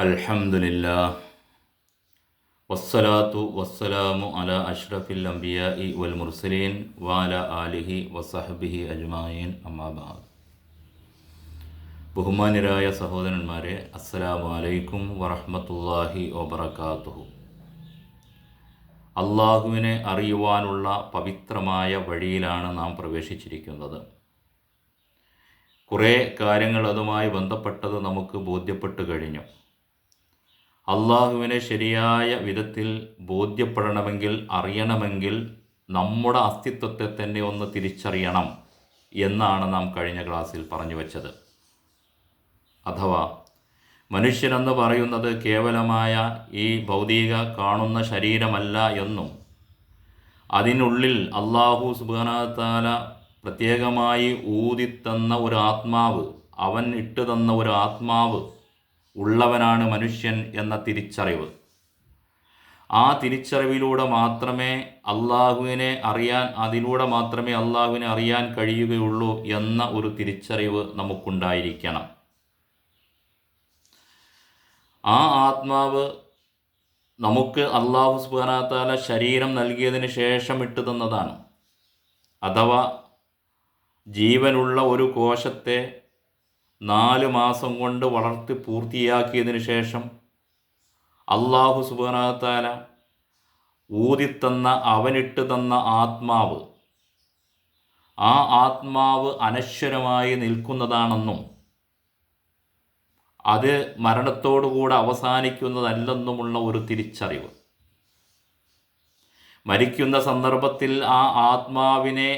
അൽഹംദുലില്ലാ വസ്സലാത്തു വസ്സലാമു അലാ അഷ്റഫിൽ അംബിയാഇ വൽ മുർസലീൻ വഅലാ ആലിഹി വസഹ്ബിഹി അജ്മഈൻ അമ്മാ ബഅദ്. ബഹുമാന്യരായ സഹോദരന്മാരെ, അസ്സലാമു അലൈക്കും വറഹ്മത്തുള്ളാഹി വബറകാതുഹു. അള്ളാഹുവിനെ അറിയുവാനുള്ള പവിത്രമായ വഴിയിലാണ് നാം പ്രവേശിച്ചിരിക്കുന്നത്. കുറേ കാര്യങ്ങൾ അതുമായി ബന്ധപ്പെട്ടത് നമുക്ക് ബോധ്യപ്പെട്ടു കഴിഞ്ഞു. അള്ളാഹുവിനെ ശരിയായ വിധത്തിൽ ബോധ്യപ്പെടണമെങ്കിൽ, അറിയണമെങ്കിൽ നമ്മുടെ അസ്തിത്വത്തെ തന്നെ ഒന്ന് തിരിച്ചറിയണം എന്നാണ് നാം കഴിഞ്ഞ ക്ലാസ്സിൽ പറഞ്ഞു വച്ചത്. അഥവാ മനുഷ്യനെന്ന് പറയുന്നത് കേവലമായ ഈ ഭൗതിക കാണുന്ന ശരീരമല്ല എന്നും, അതിനുള്ളിൽ അള്ളാഹു സുബ്ഹാനഹു വ തആല പ്രത്യേകമായി ഊതിത്തന്ന ഒരു ആത്മാവ്, അവൻ ഇട്ടു തന്ന ഒരു ആത്മാവ് ഉള്ളവനാണ് മനുഷ്യൻ എന്ന തിരിച്ചറിവ്. ആ തിരിച്ചറിവിലൂടെ മാത്രമേ അള്ളാഹുവിനെ അറിയാൻ കഴിയുകയുള്ളൂ എന്ന ഒരു തിരിച്ചറിവ് നമുക്കുണ്ടായിരിക്കണം. ആ ആത്മാവ് നമുക്ക് അള്ളാഹു സുബ്ഹാനഹു വ തആല ശരീരം നൽകിയതിന് ശേഷം ഇട്ടു തന്നതാണ്. അഥവാ ജീവനുള്ള ഒരു കോശത്തെ 4 മാസം കൊണ്ട് വളർത്തി പൂർത്തിയാക്കിയതിന് ശേഷം അള്ളാഹു സുബ്ഹാനഹു വ തആല ഊതിത്തന്ന, അവനിട്ട് തന്ന ആത്മാവ്, ആ ആത്മാവ് അനശ്വരമായി നിൽക്കുന്നതാണെന്നും അത് മരണത്തോടുകൂടെ അവസാനിക്കുന്നതല്ലെന്നുമുള്ള ഒരു തിരിച്ചറിവ്. മരിക്കുന്ന സന്ദർഭത്തിൽ ആ ആത്മാവിനെ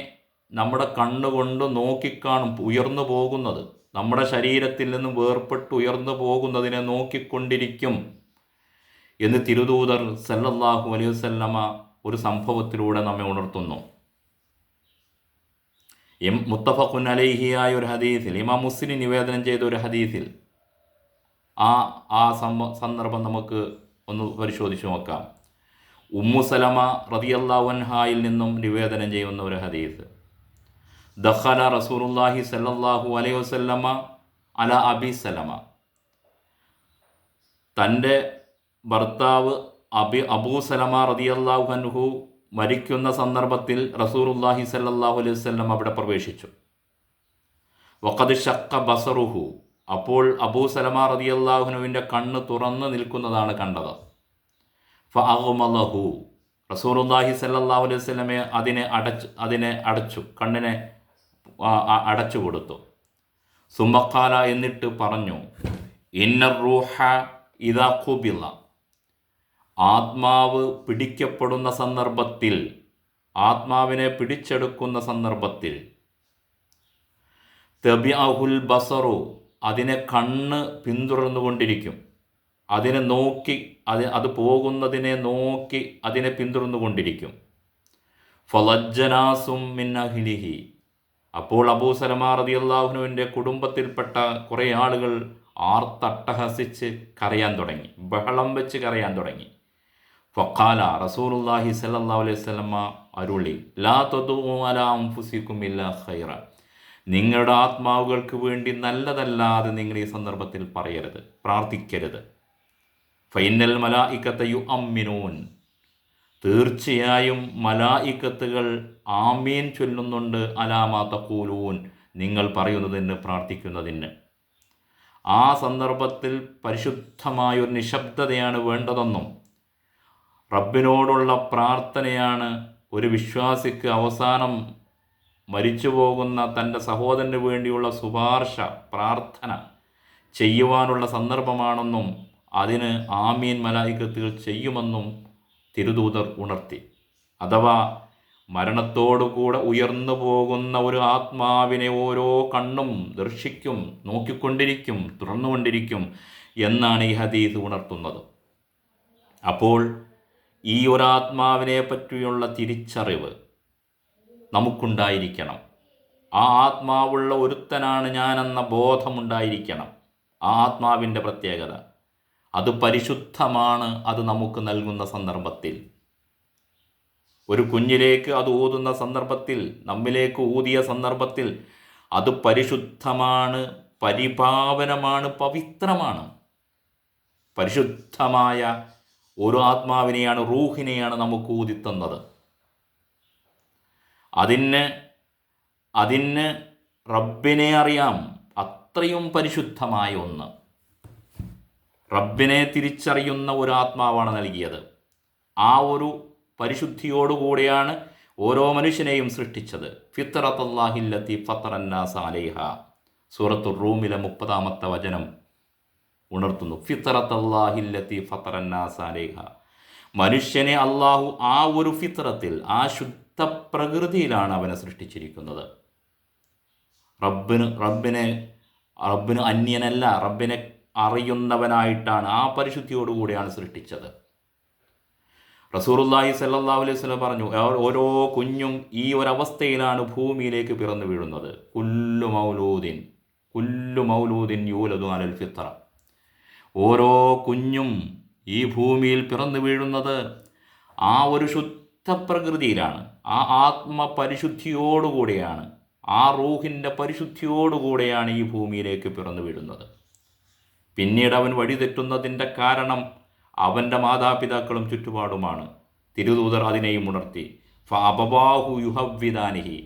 നമ്മുടെ കണ്ണുകൊണ്ട് നോക്കിക്കാണും. ഉയർന്നു പോകുന്നത്, നമ്മുടെ ശരീരത്തിൽ നിന്നും വേർപെട്ട് ഉയർന്നു പോകുന്നതിനെ നോക്കിക്കൊണ്ടിരിക്കും എന്ന് തിരുദൂതർ സല്ലല്ലാഹു അലൈഹി വസല്ലമ ഒരു സംഭവത്തിലൂടെ നമ്മെ ഉണർത്തുന്നു. മുത്തഫഖുൻ അലൈഹിയായ ഒരു ഹദീസിൽ, ഇമാം മുസ്ലിം നിവേദനം ചെയ്ത ഒരു ഹദീസിൽ ആ സന്ദർഭം നമുക്ക് ഒന്ന് പരിശോധിച്ച് നോക്കാം. ഉമ്മു സലമ റളിയല്ലാഹു അൻഹായിൽ നിന്നും നിവേദനം ചെയ്യുന്ന ഒരു ഹദീസ്. ദഖല റസൂലുള്ളാഹി സല്ലല്ലാഹു അലൈഹി വസല്ലമ അല അബി സലമ. തൻ്റെ ഭർത്താവ് അബൂ സലമ റളിയല്ലാഹു അൻഹു മരിക്കുന്ന സന്ദർഭത്തിൽ റസൂലുള്ളാഹി സല്ലല്ലാഹു അലൈഹി വസല്ലം അവിടെ പ്രവേശിച്ചു. വഖദ് ശഖ്ഖ ബസറുഹു. അപ്പോൾ അബൂ സലമ റളിയല്ലാഹു അൻഹുവിൻ്റെ കണ്ണ് തുറന്ന് നിൽക്കുന്നതാണ് കണ്ടത്. ഫഅഗ്മളഹു. റസൂലുള്ളാഹി സല്ലല്ലാഹു അലൈഹി വസല്ലമയെ അതിനെ അടച്ചു, കണ്ണിനെ അടച്ചു കൊടുത്തു. സുമ്മഖാല, എന്നിട്ട് പറഞ്ഞു, ഇന്നർ റൂഹ ഇദാ ഖുബിള. ആത്മാവ് പിടിക്കപ്പെടുന്ന സന്ദർഭത്തിൽ, ആത്മാവിനെ പിടിച്ചെടുക്കുന്ന സന്ദർഭത്തിൽ, തബിഅഹുൽ ബസറു, അതിനെ കണ്ണ് പിന്തുടർന്നുകൊണ്ടിരിക്കും. അതിനെ നോക്കി, അത് പോകുന്നതിനെ നോക്കി അതിനെ പിന്തുടർന്നുകൊണ്ടിരിക്കും. ഫലജ്ജനാസും മിൻ അഹ്ലിഹി. അപ്പോൾ അബൂ സലമ റളിയല്ലാഹു അൻഹുവിൻ്റെ കുടുംബത്തിൽപ്പെട്ട കുറേ ആളുകൾ ആർത്തട്ടഹസിച്ച് കരയാൻ തുടങ്ങി, ബഹളം വെച്ച് കരയാൻ തുടങ്ങി. ഫഖാല, റസൂലുള്ളാഹി സ്വല്ലല്ലാഹു അലൈഹി വസല്ലമ അരുളി, ലാ തദഉ അലാ അൻഫുസികും ഇല്ലാ ഖൈറ. നിങ്ങളുടെ ആത്മാവുകൾക്ക് വേണ്ടി നല്ലതല്ലാതെ നിങ്ങൾ ഈ സന്ദർഭത്തിൽ പറയരുത്, പ്രാർത്ഥിക്കരുത്. ഫൈനൽ മലായികത യുഅമ്മിനൂൻ. തീർച്ചയായും മലായികത്തുകൾ ആമീൻ ചൊല്ലുന്നുണ്ട് അലാമാ തഖൂലൂൻ, നിങ്ങൾ പറയുന്നതിന്, പ്രാർത്ഥിക്കുന്നതിന്. ആ സന്ദർഭത്തിൽ പരിശുദ്ധമായൊരു നിശബ്ദതയാണ് വേണ്ടതെന്നും, റബ്ബിനോടുള്ള പ്രാർത്ഥനയാണ് ഒരു വിശ്വാസിക്ക് അവസാനം മരിച്ചു പോകുന്ന തൻ്റെ സഹോദരന് വേണ്ടിയുള്ള ശുപാർശ, പ്രാർത്ഥന ചെയ്യുവാനുള്ള സന്ദർഭമാണെന്നും അതിന് ആമീൻ മലായികത്തുകൾ ചെയ്യുമെന്നും തിരുദൂതർ ഉണർത്തി. അഥവാ മരണത്തോടുകൂടെ ഉയർന്നു പോകുന്ന ഒരു ആത്മാവിനെ ഓരോ കണ്ണും ദർശിക്കും, നോക്കിക്കൊണ്ടിരിക്കും, തുറന്നുകൊണ്ടിരിക്കും എന്നാണ് ഈ ഹദീസ് ഉണർത്തുന്നത്. അപ്പോൾ ഈ ഒരാത്മാവിനെ പറ്റിയുള്ള തിരിച്ചറിവ് നമുക്കുണ്ടായിരിക്കണം. ആ ആത്മാവുള്ള ഒരുത്തനാണ് ഞാനെന്ന ബോധമുണ്ടായിരിക്കണം. ആ ആത്മാവിൻ്റെ പ്രത്യേകത അത് പരിശുദ്ധമാണ്. അത് നമുക്ക് നൽകുന്ന സന്ദർഭത്തിൽ, ഒരു കുഞ്ഞിലേക്ക് അത് ഊതുന്ന സന്ദർഭത്തിൽ, നമ്മിലേക്ക് ഊതിയ സന്ദർഭത്തിൽ അത് പരിശുദ്ധമാണ്, പരിപാവനമാണ്, പവിത്രമാണ്. പരിശുദ്ധമായ ഒരു ആത്മാവിനെയാണ്, റൂഹിനെയാണ് നമുക്ക് ഊതിത്തന്നത്. അതിന് റബ്ബിനെ അറിയാം. അത്രയും പരിശുദ്ധമായ ഒന്ന്, റബ്ബിനെ തിരിച്ചറിയുന്ന ഒരു ആത്മാവാണ് നൽകിയത്. ആ ഒരു പരിശുദ്ധിയോടുകൂടിയാണ് ഓരോ മനുഷ്യനെയും സൃഷ്ടിച്ചത്. ഫിത്രത്തല്ലാഹില്ലത്തി ഫത്തറന്നാസ അലൈഹ. സൂറത്തുർ റൂമിലെ 30-ാമത്തെ വചനം ഉണർത്തുന്നു. ഫിത്രത്തല്ലാഹില്ലത്തി ഫത്തറന്നാസ അലൈഹ. മനുഷ്യനെ അള്ളാഹു ആ ഒരു ഫിത്രത്തിൽ, ആ ശുദ്ധ പ്രകൃതിയിലാണ് അവനെ സൃഷ്ടിച്ചിരിക്കുന്നത്. റബ്ബിന് അന്യനല്ല, റബ്ബിനെ അറിയുന്നവനായിട്ടാണ്, ആ പരിശുദ്ധിയോടുകൂടിയാണ് സൃഷ്ടിച്ചത്. റസൂലുള്ളാഹി സ്വല്ലല്ലാഹു അലൈഹി വസല്ലം പറഞ്ഞു, ഓരോ കുഞ്ഞും ഈ ഒരവസ്ഥയിലാണ് ഭൂമിയിലേക്ക് പിറന്നു വീഴുന്നത്. കുല്ലു മൗലൂദിൻ യൂലദു അലൽ ഫിത്ര. ഓരോ കുഞ്ഞും ഈ ഭൂമിയിൽ പിറന്നു വീഴുന്നത് ആ ഒരു ശുദ്ധ പ്രകൃതിയിലാണ്, ആ ആത്മപരിശുദ്ധിയോടുകൂടിയാണ്, ആ റൂഹിൻ്റെ പരിശുദ്ധിയോടുകൂടെയാണ് ഈ ഭൂമിയിലേക്ക് പിറന്നു വീഴുന്നത്. പിന്നീട് അവൻ വഴിതെറ്റുന്നതിൻ്റെ കാരണം അവൻ്റെ മാതാപിതാക്കളും ചുറ്റുപാടുമാണ്. തിരുദൂതർ അതിനെയും ഉണർത്തി. ഫഅബവാഹു യുഹവ്വിദാനിഹി.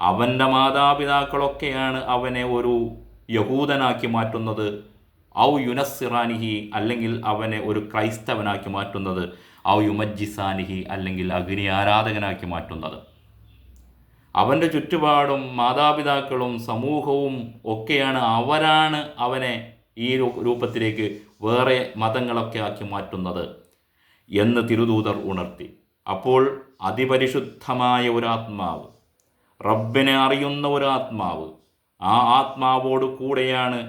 അവൻ്റെ മാതാപിതാക്കളൊക്കെയാണ് അവനെ ഒരു യഹൂദനാക്കി മാറ്റുന്നത്. ഔ യുനസ്സിറാനിഹി, അല്ലെങ്കിൽ അവനെ ഒരു ക്രൈസ്തവനാക്കി മാറ്റുന്നത്. ഔ യുമജ്ജിസാനിഹി, അല്ലെങ്കിൽ അഗ്നി ആരാധകനാക്കി മാറ്റുന്നത്. അവൻ്റെ ചുറ്റുപാടും മാതാപിതാക്കളും സമൂഹവും ഒക്കെയാണ്, അവരാണ് അവനെ ഈ രൂപത്തിലേക്ക് വേറെ മതങ്ങളൊക്കെ ആക്കി മാറ്റുന്നത് എന്ന് തിരുദൂതർ ഉണർത്തി. അപ്പോൾ അതിപരിശുദ്ധമായ ഒരാത്മാവ്, റബ്ബിനെ അറിയുന്ന ഒരാത്മാവ്, ആ ആത്മാവോട് കൂടെയാണ്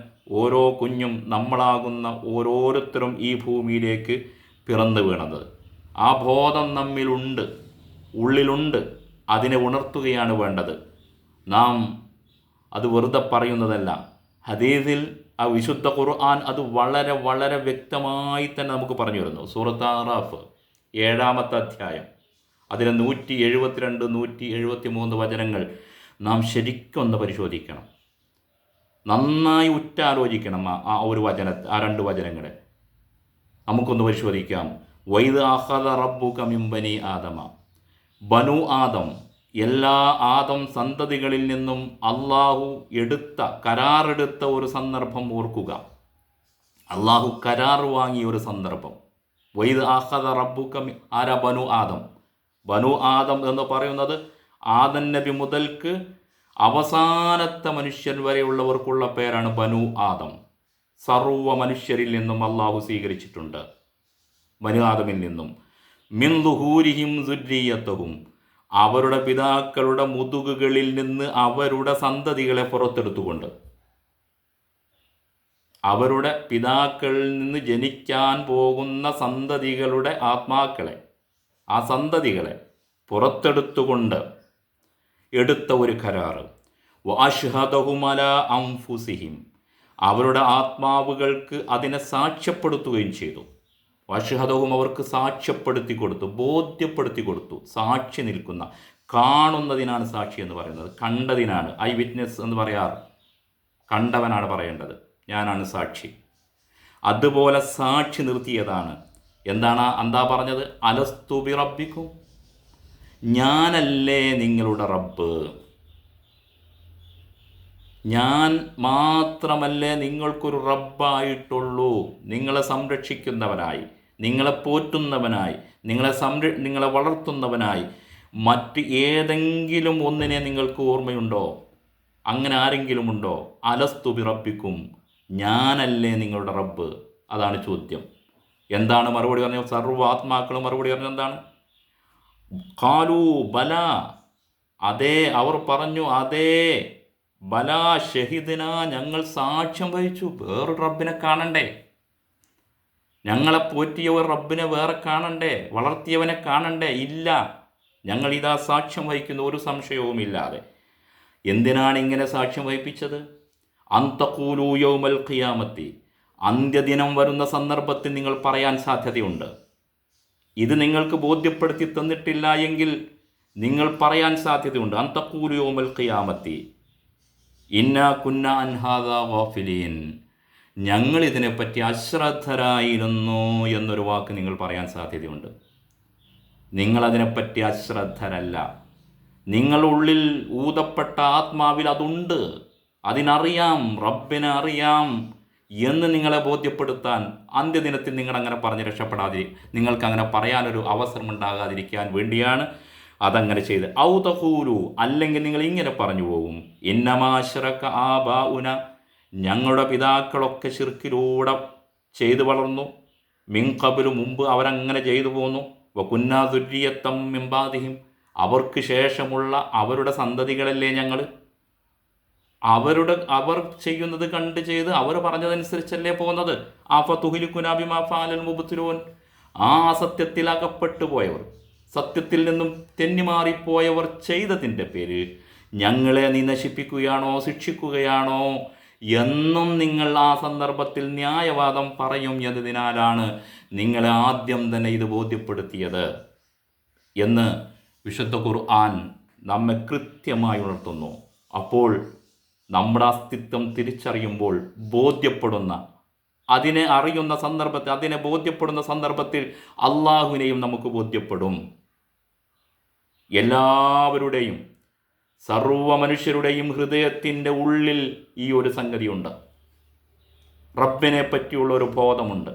ഓരോ കുഞ്ഞും, നമ്മളാകുന്ന ഓരോരുത്തരും ഈ ഭൂമിയിലേക്ക് പിറന്നു വീണത്. ആ ബോധം നമ്മിലുണ്ട്, ഉള്ളിലുണ്ട്. അതിനെ ഉണർത്തുകയാണ് വേണ്ടത്. നാം അത് വെറുതെ പറയുന്നതല്ല. ഹദീസിൽ, ആ വിശുദ്ധ ഖുർആൻ അത് വളരെ വളരെ വ്യക്തമായി തന്നെ നമുക്ക് പറഞ്ഞു വരുന്നു. സൂറത്ത് ആറാഫ് 7-ാമത്തെ അധ്യായം, അതിലെ 172, 173 വചനങ്ങൾ നാം ശരിക്കൊന്ന് പരിശോധിക്കണം. നന്നായി ഉറ്റാലോചിക്കണം ആ രണ്ട് വചനങ്ങളെ. നമുക്കൊന്ന് പരിശോധിക്കാം. വൈദ് അഖദ റബ്ബുക മിൻ ബനി ആദമ. ബനു ആദം, എല്ലാ ആദം സന്തതികളിൽ നിന്നും അള്ളാഹു കരാറെടുത്ത ഒരു സന്ദർഭം ഓർക്കുക. അള്ളാഹു കരാർ വാങ്ങിയ ഒരു സന്ദർഭം. വൈദ് അഖദ റബ്ബുക ആരാ? ബനു ആദം. ബനു ആദം എന്ന് പറയുന്നത് ആദം നബി മുതൽക്ക് അവസാനത്തെ മനുഷ്യൻ വരെയുള്ളവർക്കുള്ള പേരാണ് ബനു ആദം. സർവ്വ മനുഷ്യരിൽ നിന്നും അള്ളാഹു സ്വീകരിച്ചിട്ടുണ്ട്. ബനു ആദമിൽ നിന്നും. മിൻ ദുഹൂരിഹിം ദുർരിയ്യത്തഹും, അവരുടെ പിതാക്കളുടെ മുതുകുകളിൽ നിന്ന് അവരുടെ സന്തതികളെ പുറത്തെടുത്തുകൊണ്ട്, അവരുടെ പിതാക്കളിൽ നിന്ന് ജനിക്കാൻ പോകുന്ന സന്തതികളുടെ ആത്മാക്കളെ, ആ സന്തതികളെ പുറത്തെടുത്തുകൊണ്ട് എടുത്ത ഒരു കരാറ്. വഅശ്ഹദഹും അലാ അൻഫുസിഹിം, അവരുടെ ആത്മാവുകൾക്ക് അതിനെ സാക്ഷ്യപ്പെടുത്തുകയും ചെയ്തു. വഅശ്ഹദഹും, അവർക്ക് സാക്ഷ്യപ്പെടുത്തി കൊടുത്തു, ബോധ്യപ്പെടുത്തി കൊടുത്തു. സാക്ഷി നിൽക്കുന്ന, കാണുന്നതിനാണ് സാക്ഷി എന്ന് പറയുന്നത്, കണ്ടതിനാണ്. ഐ വിറ്റ്നസ് എന്ന് പറയാറ്. കണ്ടവനാണ് പറയേണ്ടത്, ഞാനാണ് സാക്ഷി. അതുപോലെ സാക്ഷി നിർത്തിയതാണ്. എന്താ പറഞ്ഞത്? അലസ്തു ബി റബ്ബിക്കും, ഞാനല്ലേ നിങ്ങളുടെ റബ്ബ്, ഞാൻ മാത്രമല്ലേ നിങ്ങൾക്കൊരു റബ്ബായിട്ടുള്ളൂ. നിങ്ങളെ സംരക്ഷിക്കുന്നവനായി, നിങ്ങളെ പോറ്റുന്നവനായി, നിങ്ങളെ വളർത്തുന്നവനായി മറ്റ് ഏതെങ്കിലും ഒന്നിനെ നിങ്ങൾക്ക് ഓർമ്മയുണ്ടോ? അങ്ങനെ ആരെങ്കിലും ഉണ്ടോ? അലസ്തു ബി റബ്ബിക്കും, ഞാനല്ലേ നിങ്ങളുടെ റബ്ബ്. അതാണ് ചോദ്യം. എന്താണ് മറുപടി പറഞ്ഞത്? സർവ്വ ആത്മാക്കളും മറുപടി പറഞ്ഞത് എന്താണ്? ഖാലൂ ബല, അതേ, അവർ പറഞ്ഞു അതേ. ബല ഷഹിദിന, ഞങ്ങൾ സാക്ഷ്യം വഹിച്ചു. വേറൊരു റബ്ബിനെ കാണണ്ടേ? ഞങ്ങളെ പോറ്റിയവർ റബ്ബിനെ വേറെ കാണണ്ടേ? വളർത്തിയവനെ കാണണ്ടേ? ഇല്ല, ഞങ്ങൾ ഇതാ സാക്ഷ്യം വഹിക്കുന്നു, ഒരു സംശയവുമില്ലാതെ. എന്തിനാണ് ഇങ്ങനെ സാക്ഷ്യം വഹിപ്പിച്ചത്? അന്തഖൂലു യൗമൽ ഖിയാമത്തി, അന്ത്യദിനം വരുന്ന സന്ദർഭത്തിൽ നിങ്ങൾ പറയാൻ സാധ്യതയുണ്ട്. ഇത് നിങ്ങൾക്ക് ബോധ്യപ്പെടുത്തി തന്നിട്ടില്ല എങ്കിൽ നിങ്ങൾ പറയാൻ സാധ്യതയുണ്ട്. അന്തഖൂലു യൗമൽ ഖിയാമത്തി ഇന്നാ കുന്ന അൻ ഹാദാ ഗാഫിലീൻ, ഞങ്ങൾ ഇതിനെപ്പറ്റി അശ്രദ്ധരായിരുന്നു എന്നൊരു വാക്ക് നിങ്ങൾ പറയാൻ സാധ്യതയുണ്ട്. നിങ്ങളതിനെപ്പറ്റി അശ്രദ്ധരല്ല. നിങ്ങളുള്ളിൽ ഊതപ്പെട്ട ആത്മാവിൽ അതുണ്ട്. അതിനറിയാം, റബ്ബിനെ അറിയാം എന്ന് നിങ്ങളെ ബോധ്യപ്പെടുത്താൻ അന്ത്യദിനത്തിൽ നിങ്ങളങ്ങനെ പറഞ്ഞ് നിങ്ങൾക്കങ്ങനെ പറയാനൊരു അവസരം ഉണ്ടാകാതിരിക്കാൻ വേണ്ടിയാണ് അതങ്ങനെ ചെയ്ത്. ഔതഖൂലു, അല്ലെങ്കിൽ നിങ്ങൾ ഇങ്ങനെ പറഞ്ഞു പോകും, ഇന്നമാശറക ആബാഉന, ഞങ്ങളുടെ പിതാക്കളൊക്കെ ശിർക്കിലൂടെ ചെയ്തു വളർന്നു, മിൻ ഖബ്ലു, മുമ്പ് അവരങ്ങനെ ചെയ്തു പോന്നു, വകുന്നാ ദുർരിയത്തം മിൻ ബാദിഹിം, അവർക്ക് ശേഷമുള്ള അവരുടെ സന്തതികളല്ലേ ഞങ്ങൾ, അവർ ചെയ്യുന്നത് കണ്ട് ചെയ്ത് അവർ പറഞ്ഞതനുസരിച്ചല്ലേ പോകുന്നത്. ആഫതുഹ്ലികുനാ ബിമാ ഫഅലൽ മുബ്തിലൂൻ, ആ സത്യത്തിൽ അകപ്പെട്ടു പോയവർ, സത്യത്തിൽ നിന്നും തെന്നിമാറിപ്പോയവർ ചെയ്തതിൻ്റെ പേര് ഞങ്ങളെ നീ നശിപ്പിക്കുകയാണോ ശിക്ഷിക്കുകയാണോ എന്നും നിങ്ങൾ ആ സന്ദർഭത്തിൽ ന്യായവാദം പറയും എന്നതിനാലാണ് നിങ്ങളെ ആദ്യം തന്നെ ഇത് ബോധ്യപ്പെടുത്തിയത് എന്ന് വിശുദ്ധ ഖുർആൻ നമ്മെ കൃത്യമായി ഉണർത്തുന്നു. അപ്പോൾ നമ്മുടെ അസ്തിത്വം തിരിച്ചറിയുമ്പോൾ ബോധ്യപ്പെടുന്ന, അതിനെ അറിയുന്ന സന്ദർഭത്തിൽ, അതിനെ ബോധ്യപ്പെടുന്ന സന്ദർഭത്തിൽ അള്ളാഹുവിനെയും നമുക്ക് ബോധ്യപ്പെടും. എല്ലാവരുടെയും, സർവ്വ മനുഷ്യരുടെയും ഹൃദയത്തിൻ്റെ ഉള്ളിൽ ഈ ഒരു സംഗതിയുണ്ട്. റബ്ബിനെ പറ്റിയുള്ള ഒരു ബോധമുണ്ട്.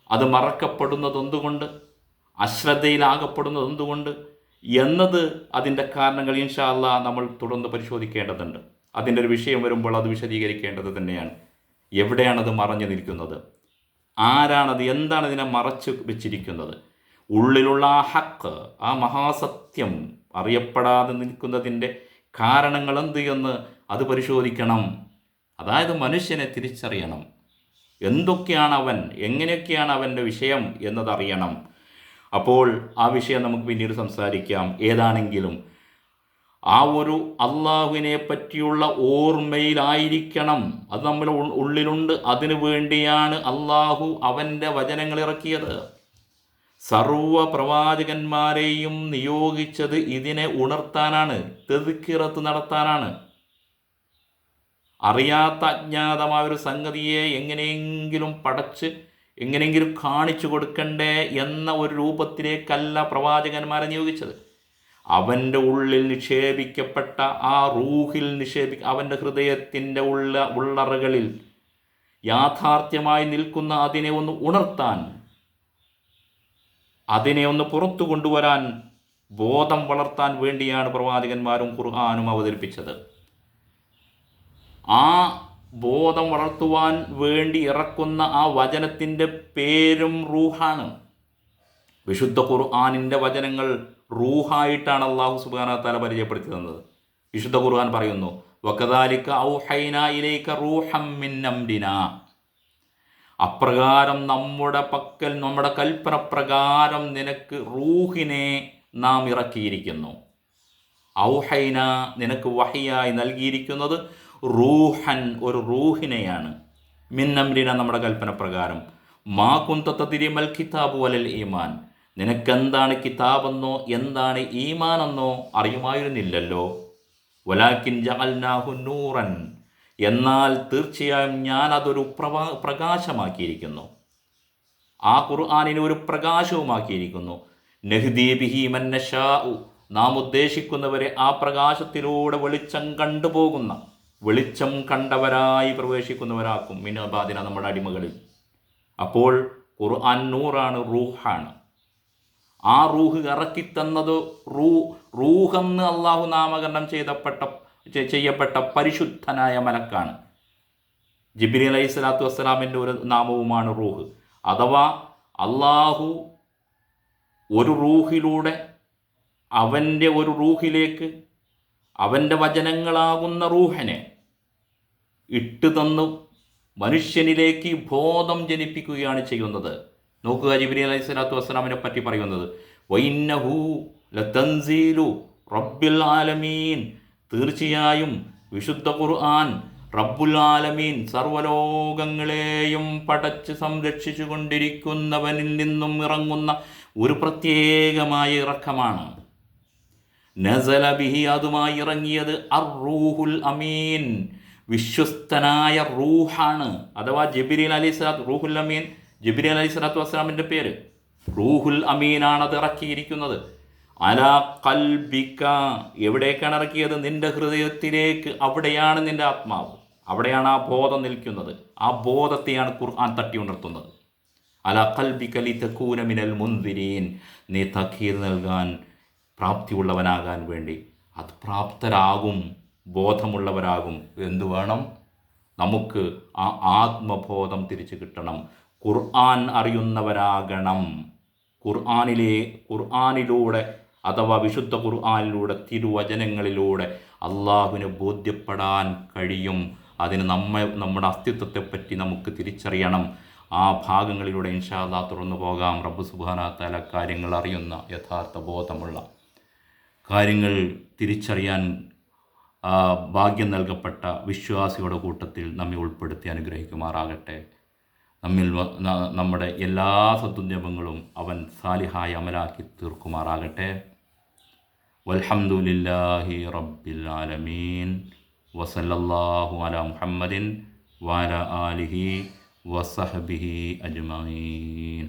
അത് മറക്കപ്പെടുന്നത് എന്തുകൊണ്ട്, അശ്രദ്ധയിലാകപ്പെടുന്നത് എന്തുകൊണ്ട് എന്നത് അതിൻ്റെ കാരണങ്ങൾ ഇൻഷാ അല്ലാഹ് നമ്മൾ തുടർന്ന് പരിശോധിക്കേണ്ടതുണ്ട്. അതിൻ്റെ ഒരു വിഷയം വരുമ്പോൾ അത് വിശദീകരിക്കേണ്ടത് തന്നെയാണ്. എവിടെയാണത് മറഞ്ഞു നിൽക്കുന്നത്, ആരാണത്, എന്താണ് ഇതിനെ മറച്ചു വെച്ചിരിക്കുന്നത്, ഉള്ളിലുള്ള ആ ഹക്ക്, ആ മഹാസത്യം അറിയപ്പെടാതെ നിൽക്കുന്നതിൻ്റെ കാരണങ്ങൾ എന്ത് എന്ന് അത് പരിശോധിക്കണം. അതായത് മനുഷ്യനെ തിരിച്ചറിയണം. എന്തൊക്കെയാണ് അവൻ, എങ്ങനെയൊക്കെയാണ് അവൻ്റെ വിഷയം എന്നതറിയണം. അപ്പോൾ ആ വിഷയം നമുക്ക് പിന്നീട് സംസാരിക്കാം. ഏതാണെങ്കിലും ആ ഒരു അള്ളാഹുവിനെ പറ്റിയുള്ള ഓർമ്മയിലായിരിക്കണം. അത് നമ്മുടെ ഉള്ളിലുണ്ട്. അതിനു വേണ്ടിയാണ് അള്ളാഹു അവൻ്റെ വചനങ്ങൾ ഇറക്കിയത്. സർവ പ്രവാചകന്മാരെയും നിയോഗിച്ചത് ഇതിനെ ഉണർത്താനാണ്, തെദ്കിറത്ത് നടത്താനാണ്. അറിയാത്ത അജ്ഞാതമായൊരു സംഗതിയെ എങ്ങനെയെങ്കിലും പടച്ച് എങ്ങനെയെങ്കിലും കാണിച്ചു കൊടുക്കണ്ടേ എന്ന ഒരു രൂപത്തിലേക്കല്ല പ്രവാചകന്മാരെ നിയോഗിച്ചത്. അവൻ്റെ ഉള്ളിൽ നിക്ഷേപിക്കപ്പെട്ട ആ റൂഹിൽ അവൻ്റെ ഹൃദയത്തിൻ്റെ ഉള്ളറകളിൽ യാഥാർത്ഥ്യമായി നിൽക്കുന്ന അതിനെ ഒന്ന് ഉണർത്താൻ, അതിനെ ഒന്ന് പുറത്തു കൊണ്ടുവരാൻ, ബോധം വളർത്താൻ വേണ്ടിയാണ് പ്രവാചകന്മാരും ഖുർആനും അവതരിപ്പിച്ചത്. ആ ബോധം വളർത്തുവാൻ വേണ്ടി ഇറക്കുന്ന ആ വചനത്തിൻ്റെ പേരും റൂഹാണ്. വിശുദ്ധ ഖുർആനിൻ്റെ വചനങ്ങൾ റൂഹായിട്ടാണ് അല്ലാഹു സുബ്ഹാനഹു വ തആല പരിചയപ്പെടുത്തി തന്നത്. വിശുദ്ധ ഖുർആൻ പറയുന്നു, വകദാലിക ഔഹൈനാ ഇലൈക റൂഹം മിൻ അംരിനാ, അപ്രകാരം നമ്മുടെ കൽപ്പന പ്രകാരം നിനക്ക് റൂഹിനെ നാം ഇറക്കിയിരിക്കുന്നു. ഔഹൈന, നിനക്ക് വഹിയായി നൽകിയിരിക്കുന്നത് റൂഹൻ, ഒരു റൂഹിനെയാണ്. മിൻ അംരിന, നമ്മുടെ കൽപ്പന പ്രകാരം. മാ കുന്ത തദ്രി മൽ കിതാബു വലൽ ഈമാൻ, നിനക്കെന്താണ് കിതാബെന്നോ എന്താണ് ഈമാനെന്നോ അറിയുമായിരുന്നില്ലല്ലോ. വലാകിൻ ജഅൽനാഹു നൂറൻ, എന്നാൽ തീർച്ചയായും ഞാൻ അതൊരു പ്രകാശമാക്കിയിരിക്കുന്നു. ആ ഖുർആനിനെ ഒരു പ്രകാശവുമാക്കിയിരിക്കുന്നു. നഹ്ദീ ബിഹി മൻ നശാഉ, നാം ഉദ്ദേശിക്കുന്നവരെ ആ പ്രകാശത്തിലൂടെ വെളിച്ചം കണ്ടവരായി പ്രവേശിക്കുന്നവരാക്കും. മിൻ ഇബാദിന, നമ്മുടെ അടിമകളിൽ. അപ്പോൾ ഖുർആൻ നൂറാണ്, റൂഹാണ്. ആ റൂഹ് ഇറക്കിത്തന്നത് റൂഹെന്ന് അള്ളാഹു നാമകരണം ചെയ്യപ്പെട്ട പരിശുദ്ധനായ മലക്കാണ്. ജിബ്രീൽ അലൈഹി സ്വലാത്തു വസ്സലാമിൻ്റെ ഒരു നാമവുമാണ് റൂഹ്. അഥവാ അള്ളാഹു ഒരു റൂഹിലൂടെ അവൻ്റെ ഒരു റൂഹിലേക്ക് അവൻ്റെ വചനങ്ങളാകുന്ന റൂഹിനെ ഇട്ട് തന്നു മനുഷ്യനിലേക്ക് ബോധം ജനിപ്പിക്കുകയാണ് ചെയ്യുന്നത്. നോക്കുക, ജിബ്രീൽ അലൈഹി സ്വലാത്തു വസ്സലാമിനെ പറ്റി പറയുന്നത്, വഇന്നഹു ലതൻസീലു റബ്ബിൽ ആലമീൻ, തീർച്ചയായും വിശുദ്ധ ഖുർആൻ റബ്ബുൽ ആലമീൻ, സർവലോകങ്ങളെയും പടച്ച് സംരക്ഷിച്ചു കൊണ്ടിരിക്കുന്നവനിൽ നിന്നും ഇറങ്ങുന്ന ഒരു പ്രത്യേകമായ ഇറക്കമാണ്. നസല ബിഹി, അതുമായി ഇറങ്ങിയത് അർ റൂഹുൽ അമീൻ, വിശ്വസ്തനായ റൂഹാണ്, അഥവാ ജബിരിൽ അലൈഹി സ്വലാത്ത്, റൂഹുൽ അമീൻ ജബിരി അലൈഹി സ്വലാത്തു വസ്സലാമിൻ്റെ പേര്. റൂഹുൽ അമീനാണ് അത് ഇറക്കിയിരിക്കുന്നത്. അലാ ഖൽബിക, എവിടേക്കാണ് ഇറക്കിയത്? നിന്റെ ഹൃദയത്തിലേക്ക്. അവിടെയാണ് നിന്റെ ആത്മാവ്, അവിടെയാണ് ആ ബോധം നിൽക്കുന്നത്. ആ ബോധത്തെയാണ് ഖുർആൻ തട്ടി ഉണർത്തുന്നത്. അലാ ഖൽബിക ലിതകൂന മിനൽ മുൻദിരീൻ, നീ തഖീർ നൽകാൻ പ്രാപ്തിയുള്ളവനാകാൻ വേണ്ടി. അത് പ്രാപ്തരാകും, ബോധമുള്ളവരാകും. എന്തു വേണം? നമുക്ക് ആ ആത്മബോധം തിരിച്ചു കിട്ടണം. ഖുർആൻ അറിയുന്നവരാകണം. ഖുർആനിലൂടെ അഥവാ വിശുദ്ധ ഖുർആനിലൂടെ, തിരുവചനങ്ങളിലൂടെ അള്ളാഹുവിന് ബോധ്യപ്പെടാൻ കഴിയും. അതിന് നമ്മുടെ അസ്തിത്വത്തെപ്പറ്റി നമുക്ക് തിരിച്ചറിയണം. ആ ഭാഗങ്ങളിലൂടെ ഇൻഷാ അല്ലാഹ് തുറന്നു പോകാം. റബ്ബ് സുബ്ഹാനഹു വ തആല കാര്യങ്ങൾ അറിയുന്ന, യഥാർത്ഥ ബോധമുള്ള, കാര്യങ്ങൾ തിരിച്ചറിയാൻ ഭാഗ്യം നൽകപ്പെട്ട വിശ്വാസിയുടെ കൂട്ടത്തിൽ നമ്മെ ഉൾപ്പെടുത്തി അനുഗ്രഹിക്കുമാറാകട്ടെ. നമ്മുടെ എല്ലാ സദ്ദുന്യമങ്ങളും അവൻ സാലിഹായ അമലാക്കി തീർക്കുമാറാകട്ടെ. വൽഹംദുലില്ലാഹി റബ്ബിൽ ആലമീൻ. വസല്ലല്ലാഹു അലാ മുഹമ്മദിൻ വഅലാ ആലിഹി വസഹ്ബിഹി അജ്മഈൻ.